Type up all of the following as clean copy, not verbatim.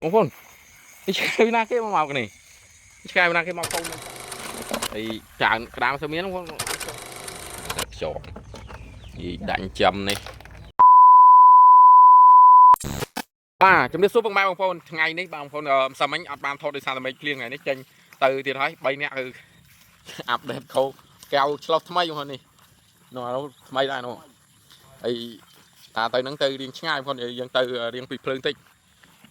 បងប្អូននេះឆ្កែណាគេមកនេះឆ្កែណាគេមកកូនហើយច្រើនក្តាមសមានបងប្អូនខ្យល់យីដាញ់ចំនេះជំរាបសួរបងប្អូនថ្ងៃនេះបងប្អូនសាមិញអត់បានថតដោយសារតែមេឃភ្លៀងថ្ងៃនេះចេញទៅទៀតហើយ3នាក់គឺអាប់ដេតខោកែវឆ្លោះថ្មីបងប្អូននេះនោះថ្មីដែរនោះហើយតាទៅហ្នឹងទៅរៀងឆ្ងាយបងប្អូនយើងទៅរៀងពីភ្លើងតិច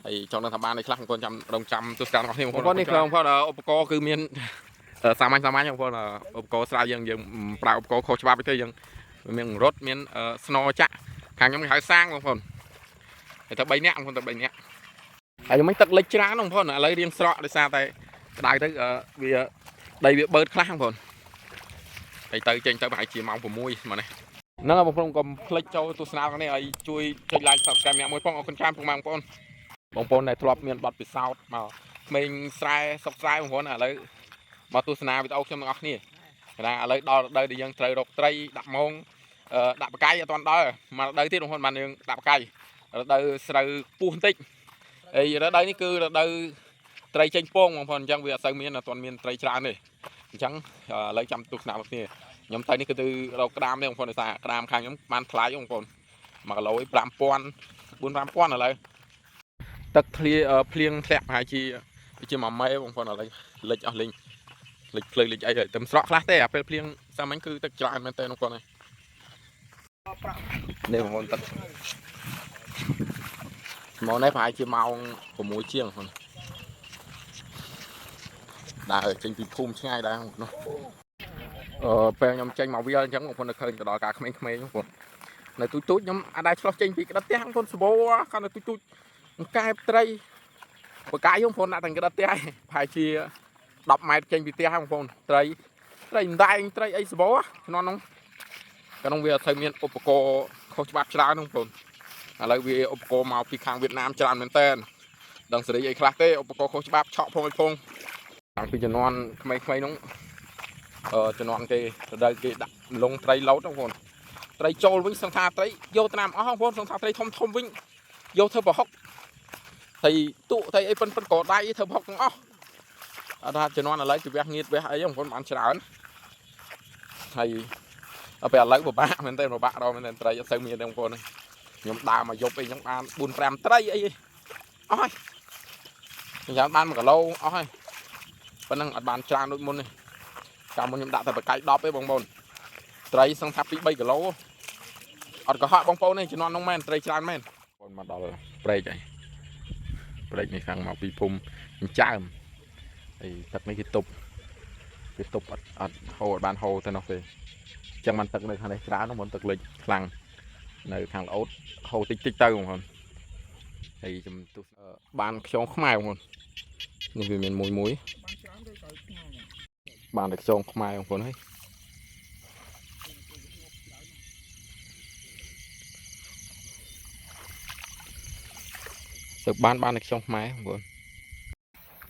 ហើយចង់ដឹងថាបានអីខ្លះបងប្អូនចាំរងចាំទស្សនារបស់ខ្ញុំបងប្អូននេះបងប្អូនឧបករណ៍គឺមានសាមញ្ញបងប្អូនឧបករណ៍ស្រាវយើងប្រើឧបករណ៍ខុសច្បាប់ទៅយើងមានរត់មានស្នចាក់ខាងខ្ញុំគេហៅសាងបងប្អូនតែ3នាក់បងប្អូនតែ3នាក់ហើយមិនទឹកលិចច្រើនបងប្អូនឥឡូវរៀងស្រក់ដោយសារតែក្តៅទៅវាដីវាបឺតខ្លះបងប្អូនហើយទៅចេញទៅប្រហែលជាម៉ោង6មកនេះហ្នឹងបងប្អូនកុំភ្លេចចូលទស្សនានេះឲ្យជួយចុច like subscribe អ្នកមួយផងអរគុណច្រើនបងប្អូនដែលធ្លាប់មានបទពិសោធន៍មកក្មេងស្រែសុកស្រែបងប្អូនឥឡូវមកទស្សនាវីដេអូខ្ញុំទាំងអស់គ្នាណាឥឡូវដល់រដូវដែលយើងត្រូវរកត្រីដាក់ម៉ងដាក់បកាយអត់ទាន់ដល់មករដូវទៀតបងប្អូនបានយើងដាក់បកាយរដូវស្រូវពុះបន្តិចហើយរដូវនេះគឺរដូវត្រីចេញពងបងប្អូនអញ្ចឹងវាអត់សូវមានអត់ទាន់មានត្រីច្រើនទេអញ្ចឹងឥឡូវចាំទស្សនាគ្នាខ្ញុំទៅនេះគឺទៅរកក្តាមទេបងប្អូនដោយសារក្តាមខាងខ្ញុំបានថ្លៃបងប្អូន1គីឡូ5000 4-5000ឥឡូវទឹកភ្លៀងធ្លាក់ប្រហែលជា1ម៉ែបងប្អូនឥឡូវលិចអស់លេងលិចភ្លឺលិចអីទៅស្រក់ខ្លះទេអាពេលភ្លៀងសាមញ្ញគឺទឹកច្រើនមែនតើបងប្អូននេះបងប្អូនទឹកមកនេះប្រហែលជាម៉ោង6ជាងបងដើរចេញពីភូមិឆ្ងាយដែរនោះពេលខ្ញុំចេញមកវាអញ្ចឹងបងប្អូននៅឃើញទៅដល់ការក្មេងៗបងប្អូននៅទូចខ្ញុំអាចដែរឆ្លោះចេញពីក្តាប់ផ្ទះបងប្អូនសបោគាត់នៅទូចកែបត្រីបកាយបងប្អូនដាក់តែក្តាប់ផ្ទះប្រហែលជា10ម៉ែត្រចេញពីផ្ទះបងប្អូនត្រីម្ដែងត្រីអីសបោក្នុងនោះក្នុងវាអត់សូវមានឧបករណ៍ខុសច្បាប់ច្រើនបងប្អូនឥឡូវវាឧបករណ៍មកពីខាងវៀតណាមច្រើនមែនតើដឹងសេរីអីខ្លះទេឧបករណ៍ខុសច្បាប់ឆក់ផងតាំងពីជំនាន់ក្មេងៗនោះជំនាន់គេរដូវគេដាក់លងត្រីឡោតបងប្អូនត្រីចូលវិញសង្ខាត្រីយកតាមអស់បងប្អូនសង្ខាត្រីធំវិញយកធ្វើប្រហុកត្រីទូត្រីអីប៉ុនកោដៃធ្វើប្រហុកទាំងអស់អត់ថាជំនាន់ឥឡូវគេវះងៀតវះអីបងប្អូនបានច្រើនហើយដល់ពេលឥឡូវពិបាកមែនទេពិបាករកមែនទេត្រីអត់សូវមានទេបងប្អូនខ្ញុំដើរមកយប់អីចឹងបាន 4-5 ត្រីអីអស់ហើយខ្ញុំបាន1គីឡូអស់ហើយប៉ុណ្ណឹងអត់បានច្រើនដូចមុនទេកាលមុនខ្ញុំដាក់តែបកាយ10ទេបងប្អូនត្រីសង្ថាពី3គីឡូអត់កុហកបងប្អូនទេជំនាន់នោះមែនត្រីច្រើនមែនបងមកដល់ព្រែកហើយព្រែកនេះខាងមកពីភូមិចិញ្ចើមហើយទឹកនេះគេទប់អត់ហូរអត់បានហូរទៅនោះទេអញ្ចឹងបានទឹកនៅខាងនេះច្រើនហ្នឹងទឹកលិចខ្លាំងនៅខាងល្អូតហូរតិចទៅបងប្អូនហើយជំទស្សបានខ្យងខ្មែរបងប្អូននេះវាមានមួយបានតែខ្យងខ្មែរបងប្អូនហើយទៅបានតែខ្យងខ្មែរបងប្អូន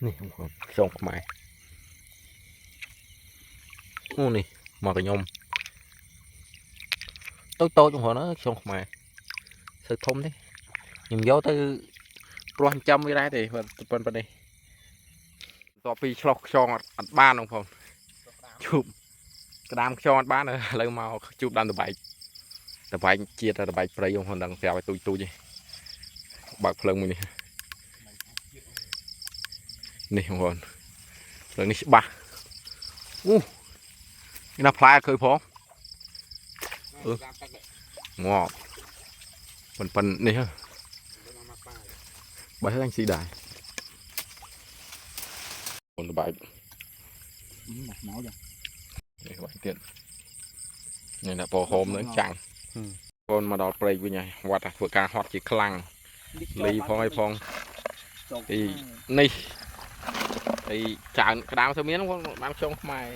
នេះបងប្អូនខ្យងខ្មែរអូនេះមកខ្ញុំតូចបងប្អូនខ្យងខ្មែរសើធំទេខ្ញុំយកទៅព្រោះចិញ្ចឹមវាដែរទេប៉ុណ្ណេះតពីឆ្លោះខ្យងអត់បានបងប្អូនជូបក្តាមខ្យងអត់បានឥឡូវមកជូបដើមតបែកជាតិតបែកព្រៃបងប្អូនដឹងប្រាប់ឲ្យទូចទេបើកភ្លើងមួយនេះបងប្អូនភ្លើងនេះច្បាស់នេះណាផ្លែឃើញផងងាប់ប៉ុននេះបើហ្នឹងស៊ីដែរបងតបែកមកចានេះបាញ់ទៀតនេះណាពោហោមនឹងចាំងបងមកដល់ព្រៃវិញហើយវត្តធ្វើការហត់ជាខ្លាំងលីផងអីផងទីនេះហើយច្រើនក្តាមទៅមានបងបានខ្យងខ្មែរ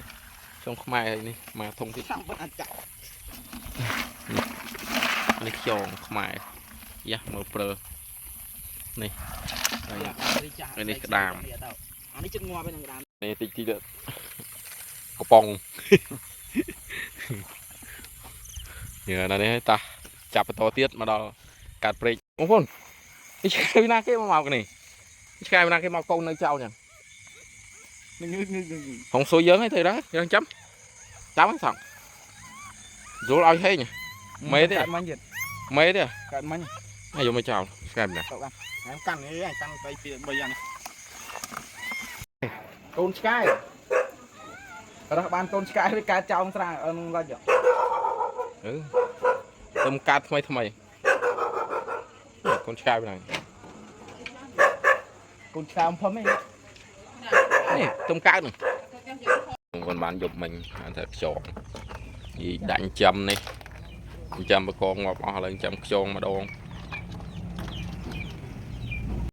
ហើយនេះមកធំទៀតនេះខ្យងខ្មែរយ៉ាមើលព្រើនេះនេះក្តាមនេះជិតងាប់ឯនឹងក្តាមនេះតិចទៀតកំប៉ុងញ៉ឺណានេះតាចាប់បន្តទៀតមកដល់កាត់ព្រែកបងប្អូននេះឆ្កែណាគេមកនេះ cái nào cái màu câu nơi trâu nha Ngư không xôi dớn ấy thôi đó chấm chấm xong rồi ai thế nhỉ mấy thế mấy thế cạn manh ai dùng mấy chào cái này cậu ăn em căn ấy anh căn tay phía bây giờ này con sky ra ban con sky với cá trong ra ăn ra chưa tôm cá thay con trai bên này con sky ông thấm ấy này tôm cá này còn bạn dùng mình ăn thật chọn gì đánh châm này châm mà con ngọt lên châm chôn mà đâu